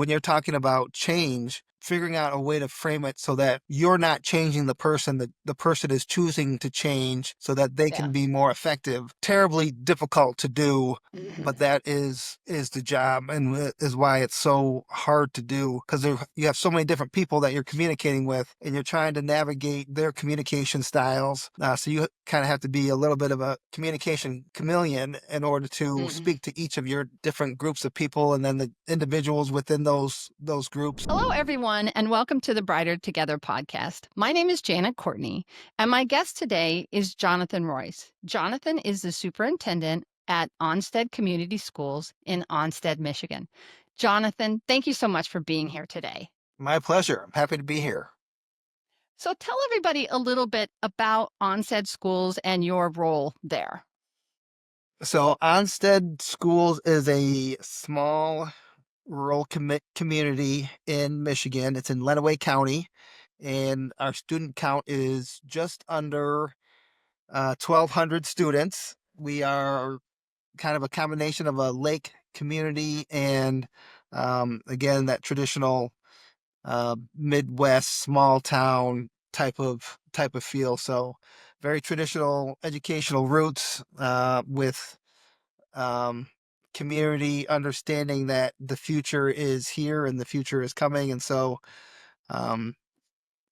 when you're talking about change, figuring out a way to frame it so that you're not changing the person, the person is choosing to change so that they Yeah. can be more effective. Terribly difficult to do, but Mhm. that is the job, and is why it's so hard to do, because you have so many different people that you're communicating with, and you're trying to navigate their communication styles. So you kind of have to be a little bit of a communication chameleon in order to Mhm. speak to each of your different groups of people, and then the individuals within those groups. Hello, everyone, and welcome to the Brighter Together podcast. My name is Janet Courtney, and my guest today is Jonathan Royce. Jonathan is the superintendent at Onstead Community Schools in Onstead, Michigan. Jonathan, thank you so much for being here today. My pleasure. I'm happy to be here. So, tell everybody a little bit about Onstead Schools and your role there. So Onstead Schools is a small rural community in Michigan. It's in Lenawee County, and our student count is just under 1,200 students. We are kind of a combination of a lake community and, again, that traditional Midwest small town type of feel. So very traditional educational roots, with um, community understanding that the future is here and the future is coming. And so um,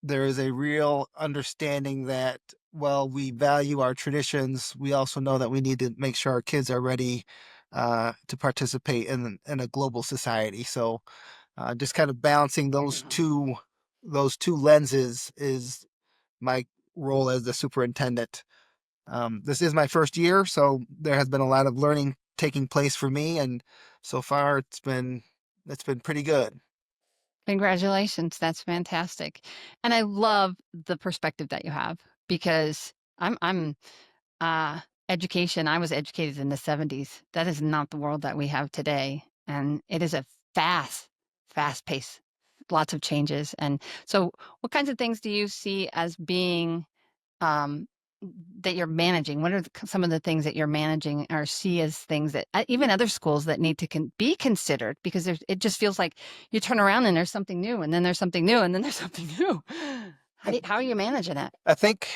there is a real understanding that, while we value our traditions, we also know that we need to make sure our kids are ready to participate in a global society. So just kind of balancing Mhm. those two lenses is my role as the superintendent. This is my first year, so there has been a lot of learning taking place for me, and so far it's been pretty good. Congratulations. That's fantastic. And I love the perspective that you have because I'm uh education. I was educated in the 70s. That is not the world that we have today. And it is a fast pace, lots of changes. And so what kinds of things do you see as being um that you're managing? What are some of the things that you're managing or see as things that even other schools that need to be considered? Because it just feels like you turn around and there's something new, and then there's something new, and then there's something new. How are you managing it? I think,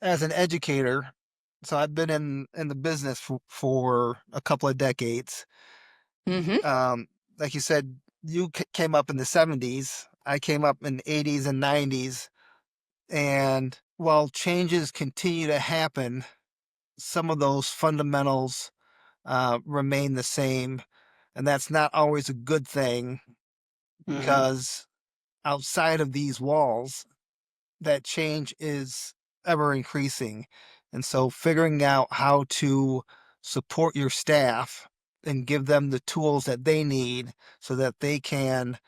as an educator, so I've been in the business for a couple of decades. Hmm. Like you said, you came up in the 70s. I came up in the 80s and 90s. And while changes continue to happen, some of those fundamentals remain the same. And that's not always a good thing, Hmm. because outside of these walls, that change is ever increasing. And so figuring out how to support your staff and give them the tools that they need so that they can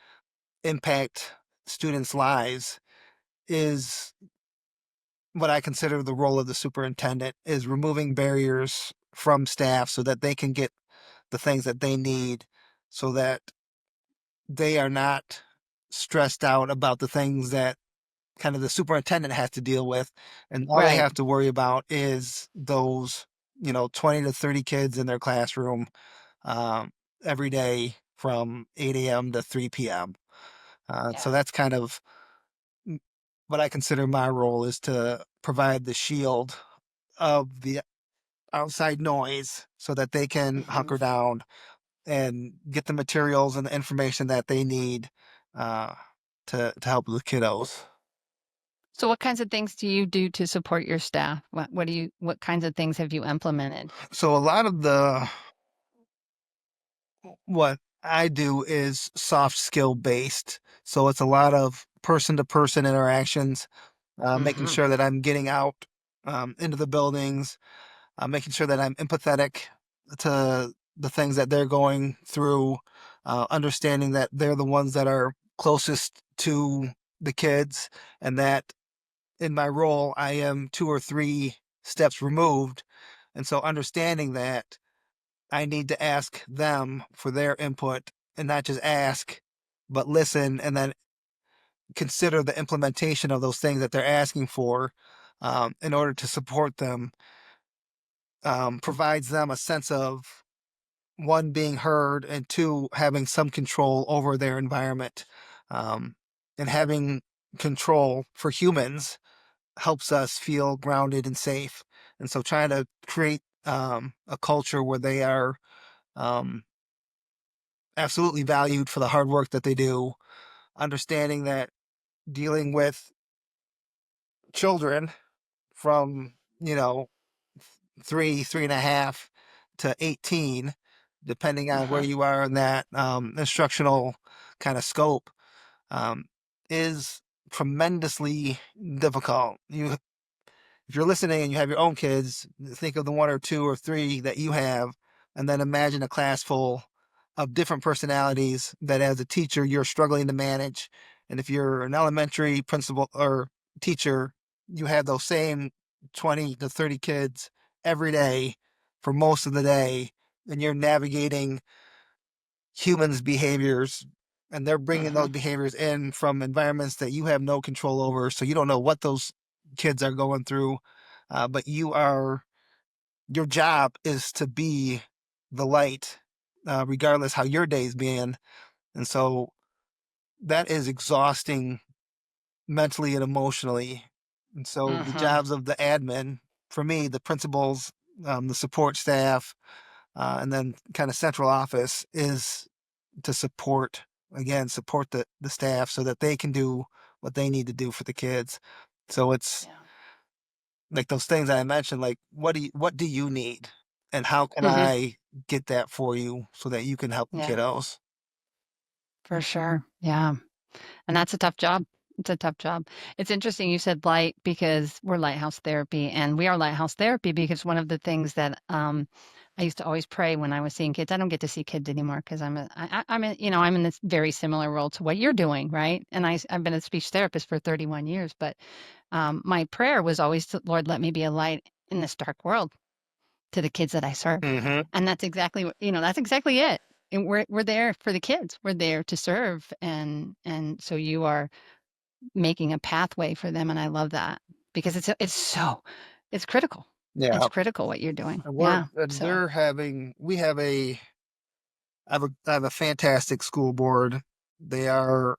impact students' lives is what I consider the role of the superintendent, is removing barriers from staff so that they can get the things that they need, so that they are not stressed out about the things that kind of the superintendent has to deal with. And all they Right. have to worry about is those, 20 to 30 kids in their classroom, um, every day from 8 a.m. to 3 p.m. So Yeah. that's kind of what I consider my role, is to provide the shield of the outside noise so that they can Hmm. hunker down and get the materials and the information that they need uh, to help the kiddos. So what kinds of things do you do to support your staff? What kinds of things have you implemented? So a lot of the what I do is soft skill based. So it's a lot of person to person interactions, making Hmm. sure that I'm getting out into the buildings, making sure that I'm empathetic to the things that they're going through, understanding that they're the ones that are closest to the kids, and that in my role, I am two or three steps removed. And so understanding that I need to ask them for their input, and not just ask, but listen, and then consider the implementation of those things that they're asking for, in order to support them, provides them a sense of one, being heard, and two, having some control over their environment. Um, and having control for humans helps us feel grounded and safe. And so trying to create a culture where they are um, absolutely valued for the hard work that they do, understanding that dealing with children from, you know, 3.5 to 18, depending on where Uh-huh. you are in that instructional kind of scope, um, is tremendously difficult. If you're listening and you have your own kids, think of the one or two or three that you have, and then imagine a class full of different personalities that as a teacher you're struggling to manage. And if you're an elementary principal or teacher, you have those same 20 to 30 kids every day for most of the day, and you're navigating humans' behaviors, and they're bringing those Uh-huh. behaviors in from environments that you have no control over. So you don't know what those kids are going through, but your job is to be the light, regardless how your day's been. And so that is exhausting mentally and emotionally. And so the Uh-huh. jobs of the admin, for me, the principals, the support staff, and then kind of central office is to support the staff so that they can do what they need to do for the kids. So it's Yeah. like those things I mentioned, like what do you need? And how can Mhm. I get that for you so that you can help the Yeah, kiddos? for sure. Yeah. And that's a tough job. It's a tough job. It's interesting you said light because we're lighthouse therapy, and we are lighthouse therapy because one of the things that I used to always pray when I was seeing kids. I don't get to see kids anymore because I'm in, I'm in this very similar role to what you're doing, right? And I've been a speech therapist for 31 years, but my prayer was always, Lord, let me be a light in this dark world to the kids that I serve. Hmm. And that's exactly what, that's exactly it. And we're there for the kids. We're there to serve, and so you are making a pathway for them, and I love that because it's critical. Yeah. It's critical what you're doing. And Yeah. So, they're having, we have I have a fantastic school board. They are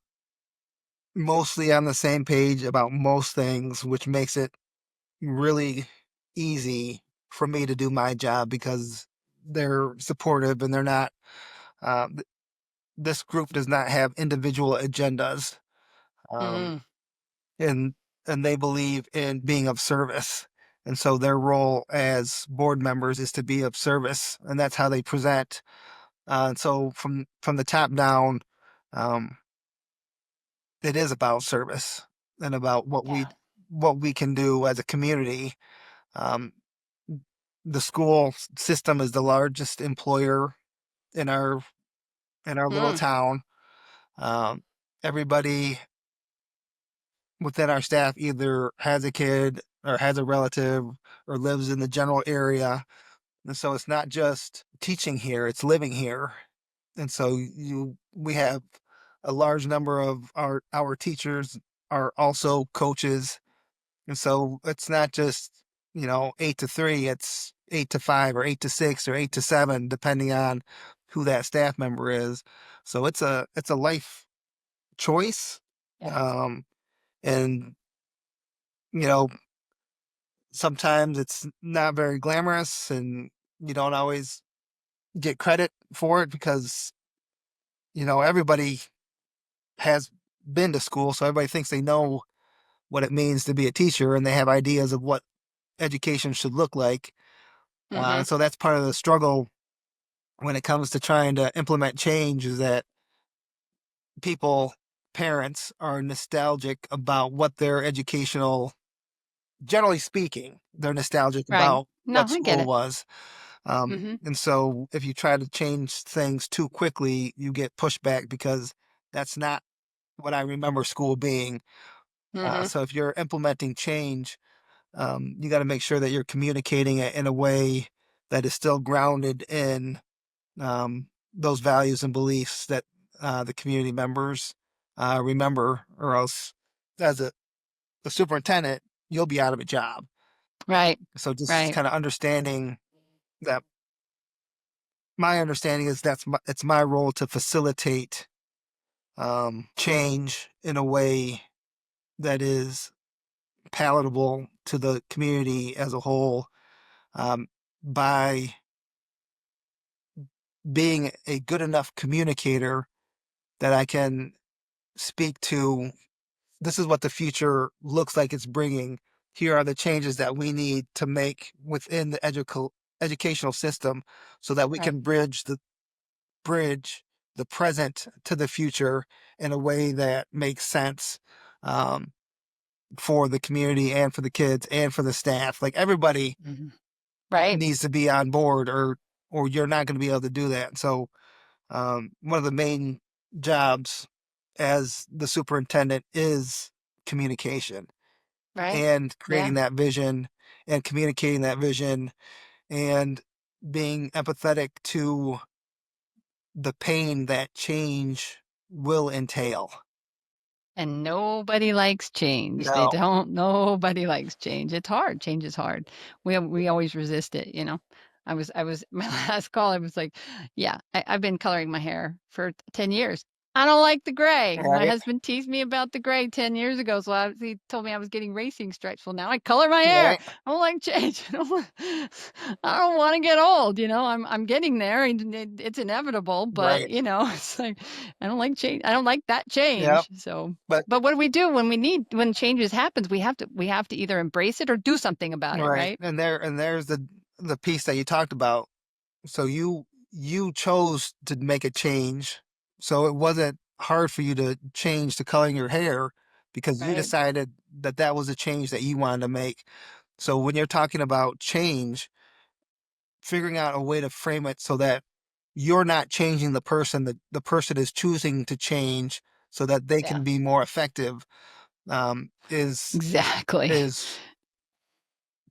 mostly on the same page about most things, which makes it really easy for me to do my job because they're supportive and they're not, uh, th- this group does not have individual agendas. Um, mm, and, and they believe in being of service. And so their role as board members is to be of service, and that's how they present. And so from the top down, um, it is about service and about yeah. what we can do as a community. Um, the school system is the largest employer in our little Mm, town. Um, everybody within our staff either has a kid or has a relative or lives in the general area, and so it's not just teaching here; it's living here. And so we have a large number of our teachers are also coaches. And so it's not just, 8 to 3, it's 8 to 5 or 8 to 6 or 8 to 7, depending on who that staff member is. So it's a life choice. yeah. Um, and, you know, sometimes it's not very glamorous and you don't always get credit for it because, everybody has been to school. So everybody thinks they know what it means to be a teacher and they have ideas of what education should look like. Hmm. And so that's part of the struggle when it comes to trying to implement change is that people, parents, are nostalgic about what their educational, generally speaking, they're nostalgic Right. about No, what I get school it. was. Hmm. And so if you try to change things too quickly, you get pushback because that's not what I remember school being. Hmm. So if you're implementing change, you got to make sure that you're communicating it in a way that is still grounded in those values and beliefs that the community members remember, or else, as a superintendent, you'll be out of a job. Right. So just Right. kind of understanding that my understanding is it's my role to facilitate change in a way that is palatable to the community as a whole, um, by being a good enough communicator that I can speak to, this is what the future looks like it's bringing. Here are the changes that we need to make within the educational system so that we Right. can bridge the present to the future in a way that makes sense, um, for the community and for the kids and for the staff. Like everybody Mhm. Right. needs to be on board, or you're not going to be able to do that. So one of the main jobs as the superintendent is communication Right. and Yeah. creating that vision and communicating that vision and being empathetic to the pain that change will entail. And nobody likes change. They No. don't. Nobody likes change. It's hard. Change is hard. We always resist it, you know. I was my last call, I was like, yeah, I've been coloring my hair for 10 years. I don't like the gray. My Right. husband teased me about the gray 10 years ago. So he told me I was getting racing stripes. Well, now I color my hair. Right. I don't like change. I don't want to get old. You know, I'm getting there and it's inevitable, but Right. you know, it's like, I don't like change. I don't like that Yep. change. So, But but what do we do when when changes happens? We have to either embrace it or do something about it, right. right? And there's the piece that you talked about. So you chose to make a change. So it wasn't hard for you to change the coloring your hair because you Right. decided that that was a change that you wanted to make. So when you're talking about change, figuring out a way to frame it so that you're not changing the person, that the person is choosing to change so that they Yeah. can be more effective, um, is Exactly. is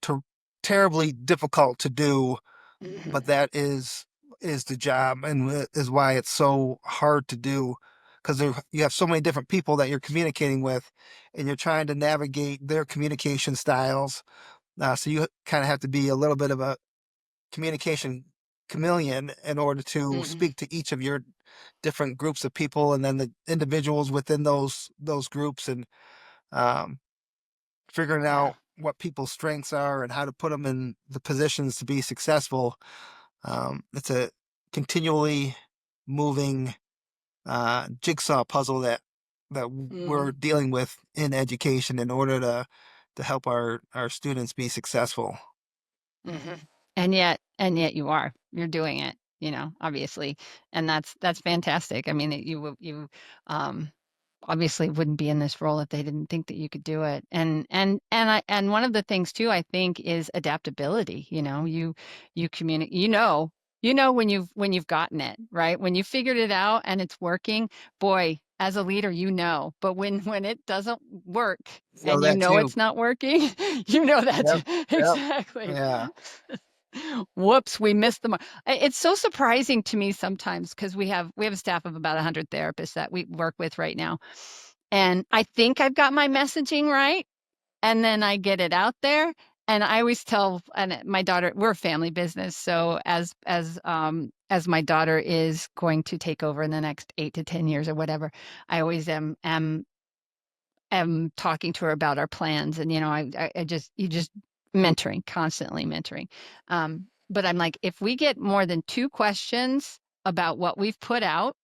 ter- terribly difficult to do, Mhm. but that is the job and is why it's so hard to do because you have so many different people that you're communicating with and you're trying to navigate their communication styles. So you kind of have to be a little bit of a communication chameleon in order to Mhm. speak to each of your different groups of people and then the individuals within those groups, and um, figuring Yeah. out what people's strengths are and how to put them in the positions to be successful. It's a continually moving jigsaw puzzle that we're Mhm. dealing with in education in order to help our students be successful. Mhm. And yet you're doing it, you know, obviously. And that's fantastic. I mean, you obviously wouldn't be in this role if they didn't think that you could do it. And one of the things too, I think, is adaptability. You know, you communicate. You know when you've gotten it right, when you figured it out and it's working. Boy, as a leader, you know. But when it doesn't work So and you that know too. it's not working, you know that Yep. Yep. exactly. Yeah. Whoops, we missed the mark. It's so surprising to me sometimes because we have a staff of about 100 therapists that we work with right now. And I think I've got my messaging right, and then I get it out there. And I always tell, and my daughter, we're a family business, so as my daughter is going to take over in the next 8 to 10 years or whatever, I always am talking to her about our plans. And I just you just mentoring, constantly mentoring. But I'm like, if we get more than two questions about what we've put out,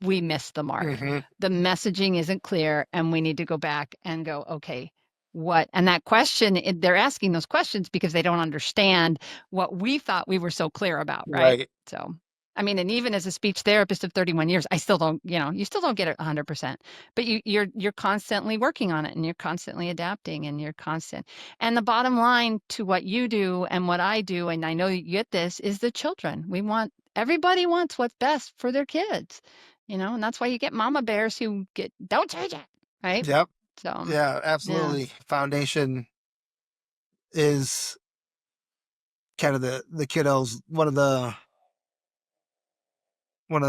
we miss the mark. Hmm. The messaging isn't clear, and we need to go back and go, okay, what? And that question, they're asking those questions because they don't understand what we thought we were so clear about, right? Right. So, I mean, and even as a speech therapist of 31 years, I still don't, you still don't get it 100%, but you're constantly working on it, and you're constantly adapting, and you're constant. And the bottom line to what you do and what I do, and I know you get this, is the children. Everybody wants what's best for their kids, and that's why you get mama bears who don't change it, right? Yep. So, Yeah, yeah. absolutely. Foundation is kind of the kiddos. One of the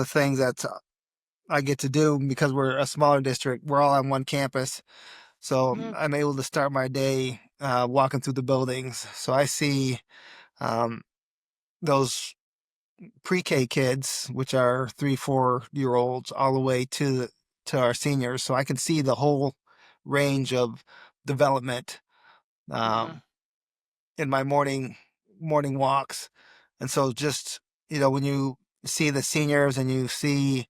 things that I get to do because we're a smaller district. We're all on one campus, so Mhm. I'm able to start my day walking through the buildings. So I see um, those pre-K kids, which are 3, 4 year olds, all the way to our seniors. So I can see the whole range of development Mhm. um, in my morning walks. And so just, when you see the seniors and you see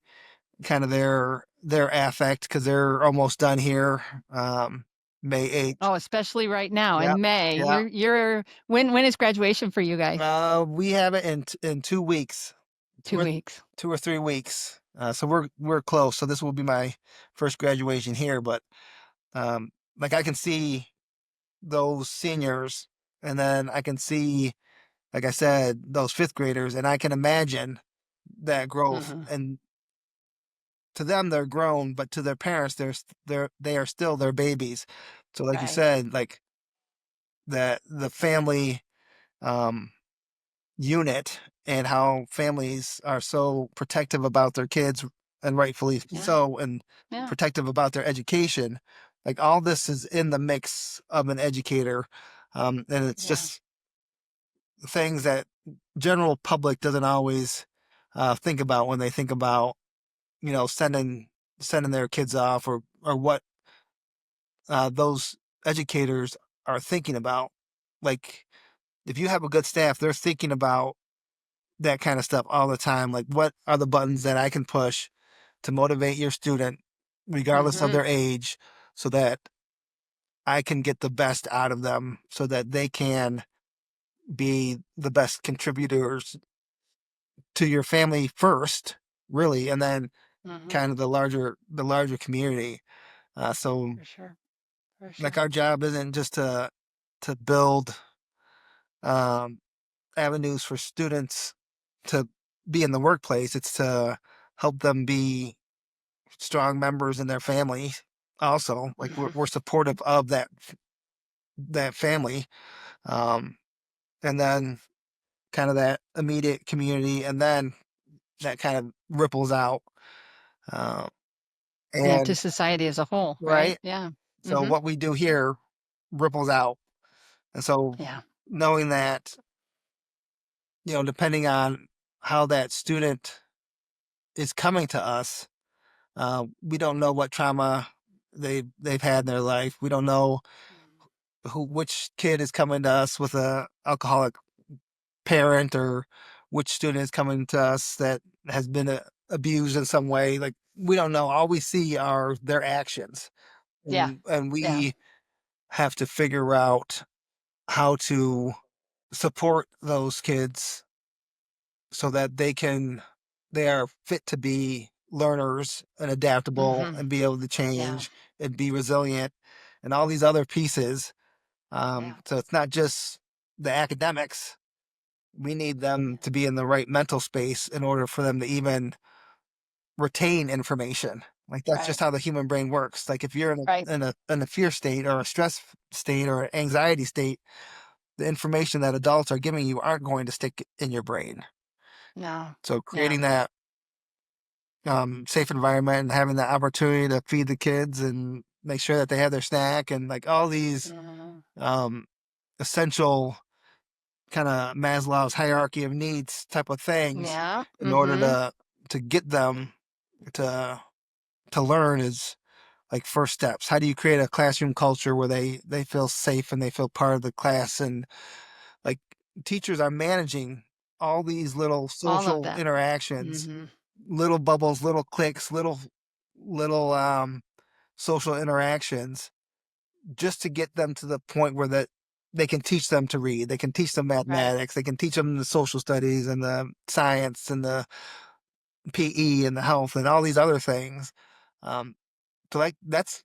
kind of their affect because they're almost done here, May 8th. Oh, especially right now Yep. in May. Yeah. You're when is graduation for you guys? We have it in 2 weeks, 2 weeks. 2 or 3 weeks. So we're close. So this will be my first graduation here, but um, like I can see those seniors, and then I can see, like I said, those fifth graders, and I can imagine that growth. Mhm. And to them, they're grown, but to their parents, they are still their babies. So, like you Right. said, like that the family um, unit and how families are so protective about their kids, and rightfully Yeah. so, and Yeah. protective about their education. Like all this is in the mix of an educator. And it's Yeah. just things that general public doesn't always think about when they think about, sending their kids off, or what those educators are thinking about. Like if you have a good staff, they're thinking about that kind of stuff all the time. Like, what are the buttons that I can push to motivate your student, regardless of Mhm. their age, so that I can get the best out of them, so that they can be the best contributors to your family first, really, and then Mhm. kind of the larger community. So, For sure. For like, sure. our job isn't just to build um, avenues for students to be in the workplace. It's to help them be strong members in their family also. Like we're, Mhm. we're supportive of that family, um and then kind of that immediate community, and then that kind of ripples out, um Yeah, to and society as a whole, right? right. Yeah. So Mhm. what we do here ripples out. And so Yeah. knowing that, depending on how that student is coming to us, we don't know what trauma they've had in their life. We don't know which kid is coming to us with a alcoholic parent, or which student is coming to us that has been abused in some way. Like we don't know. All we see are their actions, Yeah. and Yeah. we have to figure out how to support those kids so that they are fit to be learners and adaptable Mhm. and be able to Yeah. change and be resilient and all these other pieces. Yeah. So it's not just the academics. We need them to be in the right mental space in order for them to even retain information. Like that's Right. just how the human brain works. Like if you're Right. in a fear state or a stress state or an anxiety state, the information that adults are giving you aren't going to stick in your brain. No. So Yeah. creating that safe environment and having the opportunity to feed the kids and make sure that they have their snack and like all these Mhm. um, essential kind of Maslow's hierarchy of needs type of things Yeah. in order Mhm. to get them to to learn is like first steps. How do you create a classroom culture where they feel safe and they feel part of the class, and like teachers are managing all these little All of social that. interactions, Mhm. little bubbles, little cliques, little social interactions, just to get them to the point where that they can teach them to read, they can teach them Right. mathematics, they can teach them the social studies and the science and the PE and the health and all these other things. Um, so like that's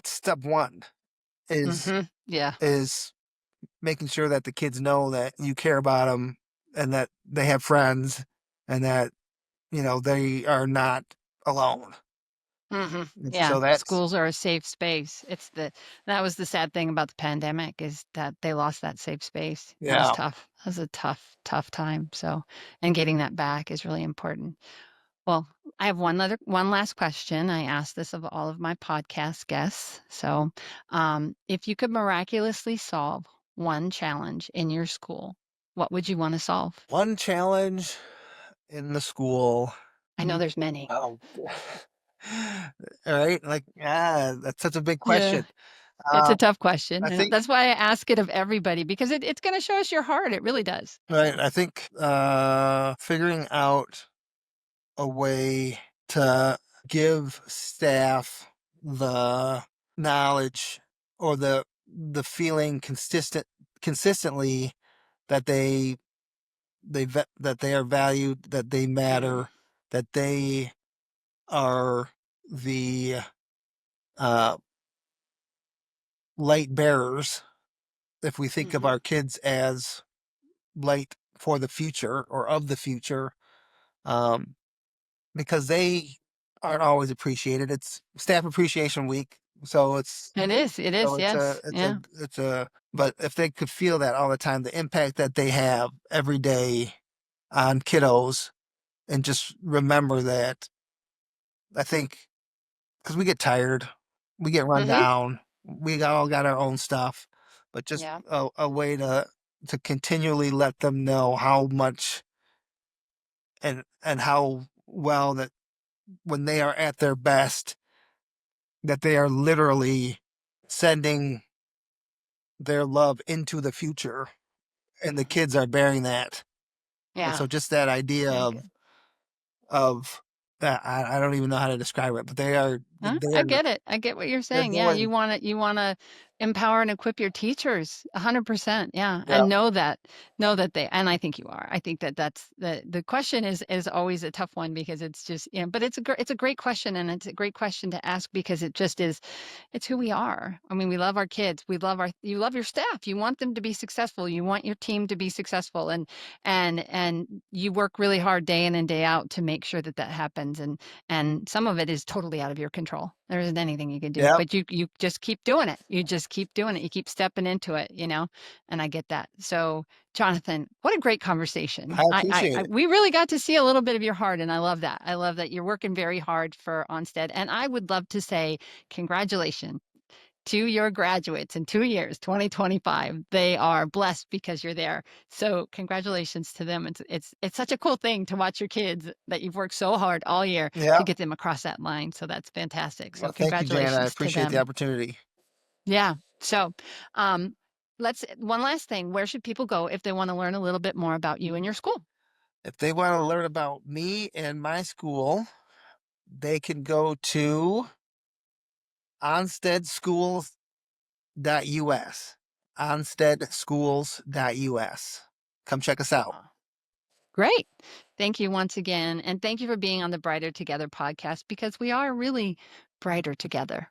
step one is Mhm. Yeah. is making sure that the kids know that you care about them and that they have friends and that they are not alone. Mhm. And Yeah. so that's Schools are a safe space. That was the sad thing about the pandemic is that they lost that safe space. That was yeah. tough. That was a tough, tough time. So, and getting that back is really important. Well, I have one last question. I ask this of all of my podcast guests. So, if you could miraculously solve one challenge in your school, what would you want to solve? One challenge. in the school. I know there's many. Oh, all right. Like, that's such a big Yeah. question. It's a Um, tough question. I And think, that's why I ask it of everybody because it's going to show us your heart. It really does. right. I think, figuring out a way to give staff the knowledge or the feeling consistently that that they are valued, that they Mm, matter, that they are the uh, light bearers. If we think of mhm, our kids as light for the future or of the future, um, because they aren't always appreciated. It's Staff Appreciation Week, so it is. It is. Yes. Yeah. but if they could feel that all the time, the impact that they have every day on kiddos, and just remember that, I think, because we get tired, we get run Hmm. down, all got our own stuff, but just Yeah. a way to continually let them know how much and how well that when they are at their best, that they are literally sending their love into the future, and the Hmm. kids are bearing that. And Yeah. so just that idea Very good. of I don't even know how to describe it, but Huh? I get it. I get what you're they're saying. Yeah, doing, you wanna empower and equip your teachers 100%. Yeah, yeah, and know that they and I think you are. I think that that's the question is always a tough one because it's just, but it's a great question and it's a great question to ask because it just is it's who we are. I mean, we love our kids. We love our you love your staff. You want them to be successful. You want your team to be successful and you work really hard day in and day out to make sure that that happens and some of it is totally out of your control. There isn't anything you can do, yeah. but you just keep doing it. You just keep doing it. You keep stepping into it. And I get that. So, Jonathan, what a great conversation. I appreciate I it. we really got to see a little bit of your heart, and I love that. I love that you're working very hard for Onstead, and I would love to say congratulations to your graduates in 2 years, 2025. They are blessed because you're there. So congratulations to them. It's such a cool thing to watch your kids that you've worked so hard all year Yeah. to get them across that line. So that's fantastic. So Well, thank you, Jan. I congratulations to appreciate the them. opportunity. Yeah. So um, let's one last thing. Where should people go if they want to learn a little bit more about you and your school? If they want to learn about me and my school, they can go to onsteadschools.us. Onsteadschools.us. Come check us out. Uh, Great. Thank you once again. And thank you for being on the Brighter Together podcast because we are really brighter together.